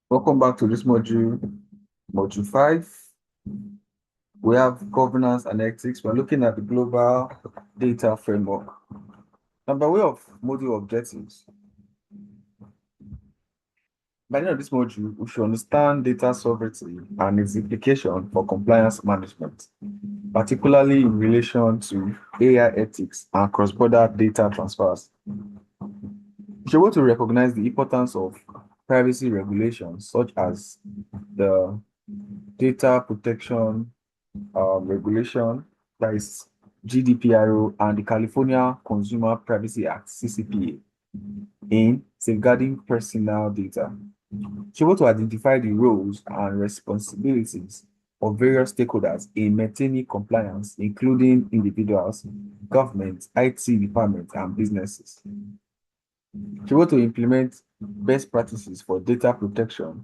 Welcome back to this module 5. We have governance and ethics. We're looking at the global data framework. And by way of module objectives, by the end of this module, we should understand data sovereignty and its implication for compliance management, particularly in relation to AI ethics and cross-border data transfers. We should be able to recognize the importance of privacy regulations, such as the data protection regulation, that is GDPR, and the California Consumer Privacy Act, CCPA, in safeguarding personal data. She wants to identify the roles and responsibilities of various stakeholders in maintaining compliance, including individuals, government, IT departments, and businesses. She wants to implement best practices for data protection,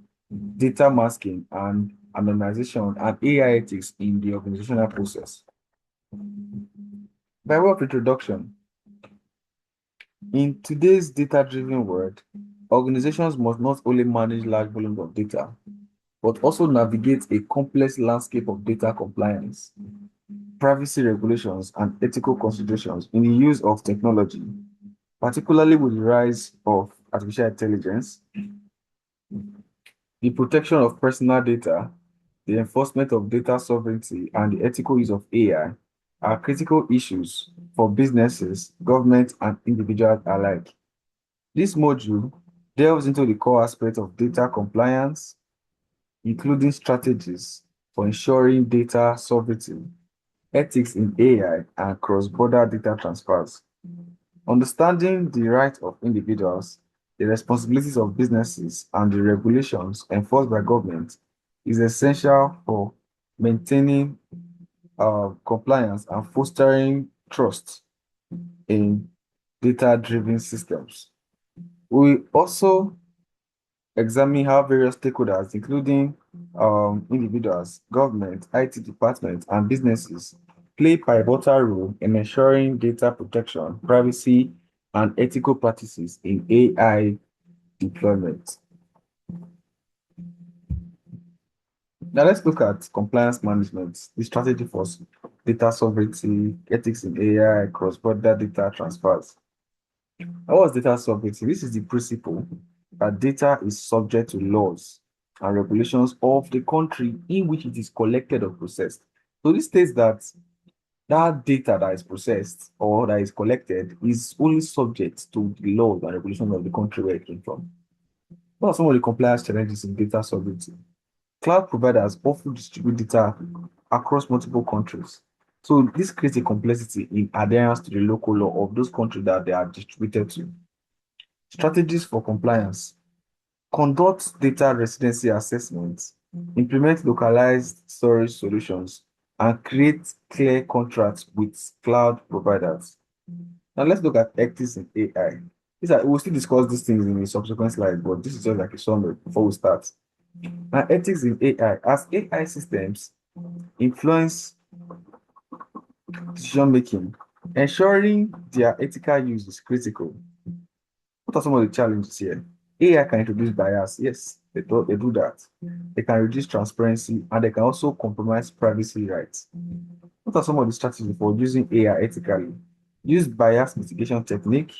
data masking, and anonymization, and AI ethics in the organizational process. By way of introduction, in today's data-driven world, organizations must not only manage large volumes of data, but also navigate a complex landscape of data compliance, privacy regulations, and ethical considerations in the use of technology, particularly with the rise of artificial intelligence, the protection of personal data, the enforcement of data sovereignty, and the ethical use of AI are critical issues for businesses, government, and individuals alike. This module delves into the core aspects of data compliance, including strategies for ensuring data sovereignty, ethics in AI, and cross-border data transfers. Understanding the rights of individuals, the responsibilities of businesses, and the regulations enforced by government is essential for maintaining compliance and fostering trust in data-driven systems. We also examine how various stakeholders, including individuals, government, IT departments, and businesses, play pivotal role in ensuring data protection, privacy, and ethical practices in AI deployment. Now let's look at compliance management, the strategy for data sovereignty, ethics in AI, cross-border data transfers. Now, what's data sovereignty? This is the principle that data is subject to laws and regulations of the country in which it is collected or processed. So this states that that data that is processed or that is collected is only subject to the laws and regulations of the country where it came from. What are some of the compliance challenges in data sovereignty? Cloud providers often distribute data across multiple countries. So this creates a complexity in adherence to the local law of those countries that they are distributed to. Strategies for compliance: conduct data residency assessments, implement localized storage solutions, and create clear contracts with cloud providers. Now let's look at ethics in AI. We'll still discuss these things in a subsequent slide, but this is just like a summary before we start. Now, ethics in AI. As AI systems influence decision making, ensuring their ethical use is critical. What are some of the challenges here? AI can introduce bias. Yes, they do that. They can reduce transparency and they can also compromise privacy rights. What are some of the strategies for using AI ethically? Use bias mitigation technique.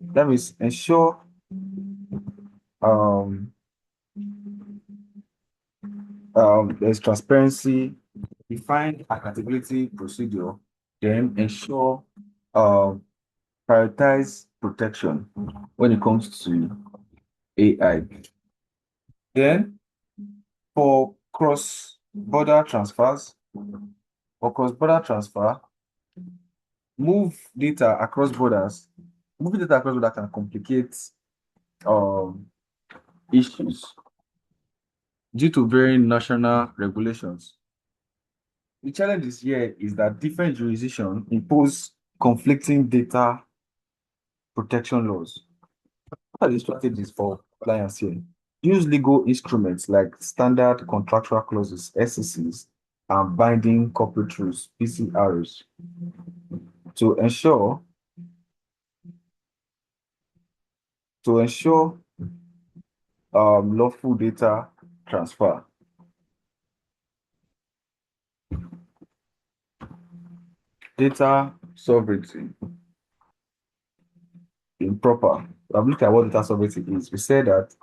That means ensure um, there's transparency, define accountability procedure, then ensure um, prioritize protection when it comes to AI. Then for cross-border transfer, move data across borders. Moving data across borders can complicate um, issues due to varying national regulations. The challenge here is that different jurisdictions impose conflicting data protection laws. What are the strategies for compliance here? Use legal instruments like standard contractual clauses, SCCs, and binding corporate rules, PCRs, to ensure lawful data transfer. Data sovereignty improper. I've looked at what data sovereignty is. We said that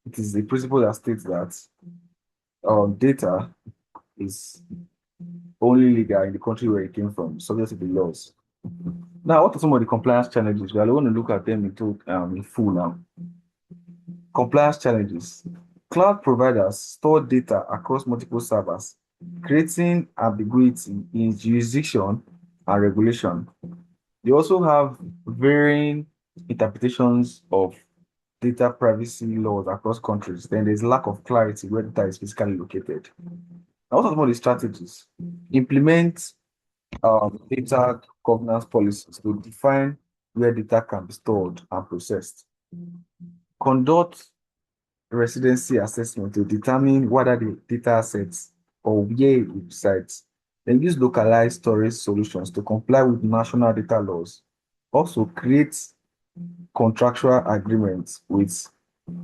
it is a principle that states that data is only legal in the country where it came from, subject to the laws. Now, what are some of the compliance challenges? We are going to look at them in full now. Compliance challenges. Cloud providers store data across multiple servers, creating ambiguity in jurisdiction and regulation. They also have varying interpretations of data privacy laws across countries. Then there's lack of clarity where data is physically located. Now, what are some of the strategies? Implement data governance policies to define where data can be stored and processed. Conduct residency assessment to determine whether the data assets or where it resides. Then use localized storage solutions to comply with national data laws. Also create contractual agreements with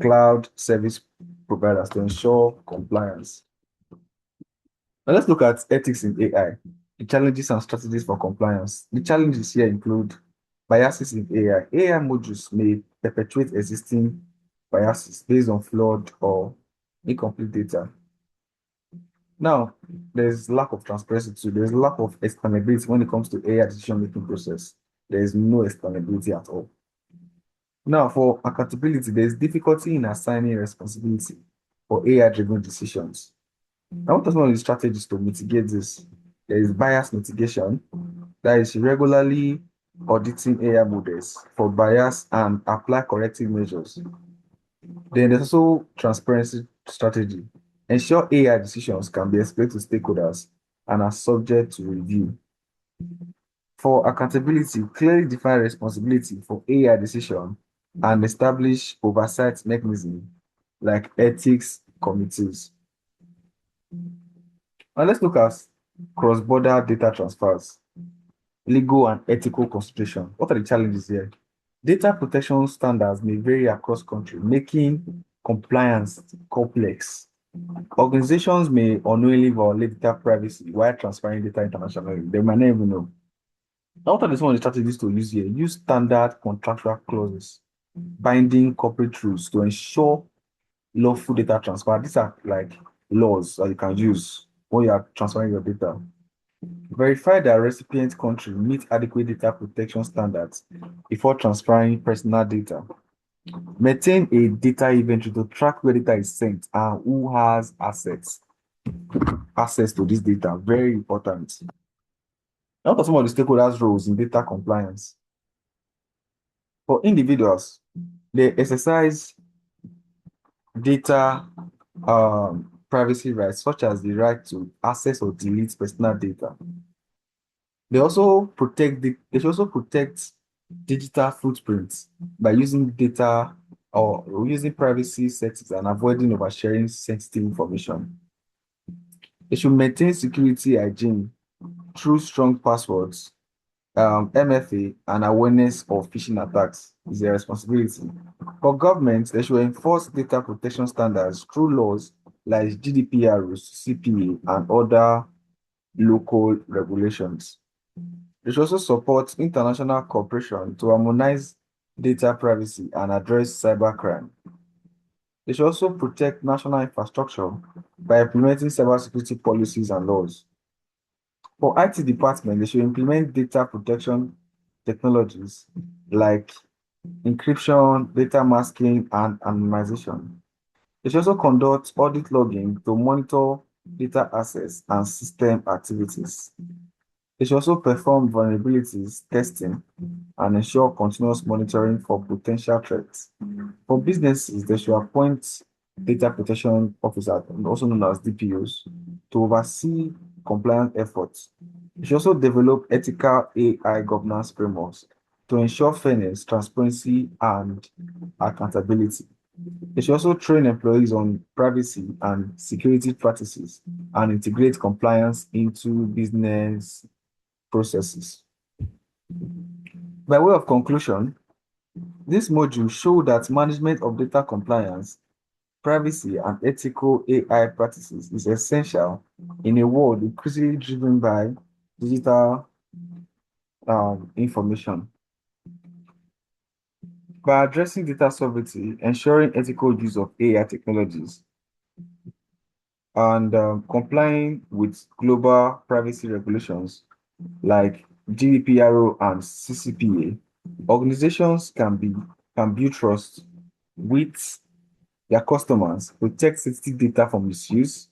cloud service providers to ensure compliance. Now let's look at ethics in AI, the challenges and strategies for compliance. The challenges here include biases in AI. AI modules may perpetuate existing biases based on flawed or incomplete data. Now, there's lack of transparency too. There's lack of explainability when it comes to AI decision-making process. There is no explainability at all. Now, for accountability, there's difficulty in assigning responsibility for AI-driven decisions. Now, what are some of the strategies to mitigate this? There is bias mitigation, that is regularly auditing AI models for bias and apply corrective measures. Then there's also transparency strategy. Ensure AI decisions can be explained to stakeholders and are subject to review. For accountability, clearly define responsibility for AI decision and establish oversight mechanism like ethics committees. Now let's look at cross-border data transfers, legal and ethical consideration. What are the challenges here? Data protection standards may vary across countries, making compliance complex. Organizations may unknowingly violate data privacy while transferring data internationally. They might not even know. Now, what are some of the strategies to use here? Use standard contractual clauses, binding corporate rules to ensure lawful data transfer. These are like laws that you can use when you are transferring your data. Verify that recipient country meets adequate data protection standards before transferring personal data. Maintain a data inventory to track where data is sent and who has access to this data. Very important. Now, what are some of the stakeholders' roles in data compliance? For individuals, they exercise data privacy rights, such as the right to access or delete personal data. They should also protect digital footprints by using data or using privacy settings and avoiding oversharing sensitive information. They should maintain security hygiene through strong passwords, MFA, and awareness of phishing attacks is their responsibility. For governments, they should enforce data protection standards through laws like GDPR rules, CPA, and other local regulations. They should also support international cooperation to harmonize data privacy and address cybercrime. They should also protect national infrastructure by implementing cybersecurity policies and laws. For IT department, they should implement data protection technologies like encryption, data masking, and anonymization. They should also conduct audit logging to monitor data access and system activities. They should also perform vulnerabilities testing and ensure continuous monitoring for potential threats. For businesses, they should appoint data protection officers, also known as DPOs, to oversee compliance efforts. They should also develop ethical AI governance frameworks to ensure fairness, transparency, and accountability. They should also train employees on privacy and security practices and integrate compliance into business processes. By way of conclusion, This module show that management of data compliance, privacy, and ethical AI practices is essential in a world increasingly driven by digital information. By addressing data sovereignty, ensuring ethical use of AI technologies, and complying with global privacy regulations like GDPR and CCPA, organizations can build trust with their customers, protect sensitive data from misuse.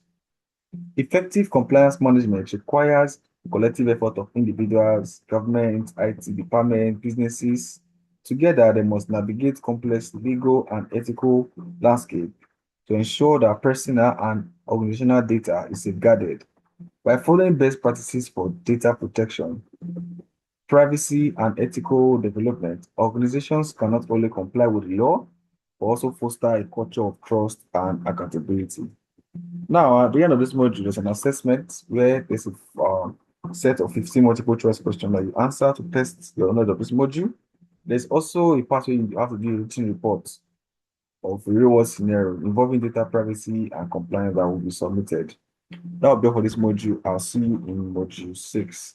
Effective compliance management requires collective effort of individuals, government, IT department, businesses. Together, they must navigate complex legal and ethical landscape to ensure that personal and organizational data is safeguarded. By following best practices for data protection, privacy, and ethical development, organizations can not only comply with the law, but also foster a culture of trust and accountability. Now, at the end of this module, there's an assessment where there's a set of 15 multiple choice questions that you answer to test your knowledge of this module. There's also a part where you have to do a routine report of a real world scenario involving data privacy and compliance that will be submitted. That will be all for this module. I'll see you in module 6.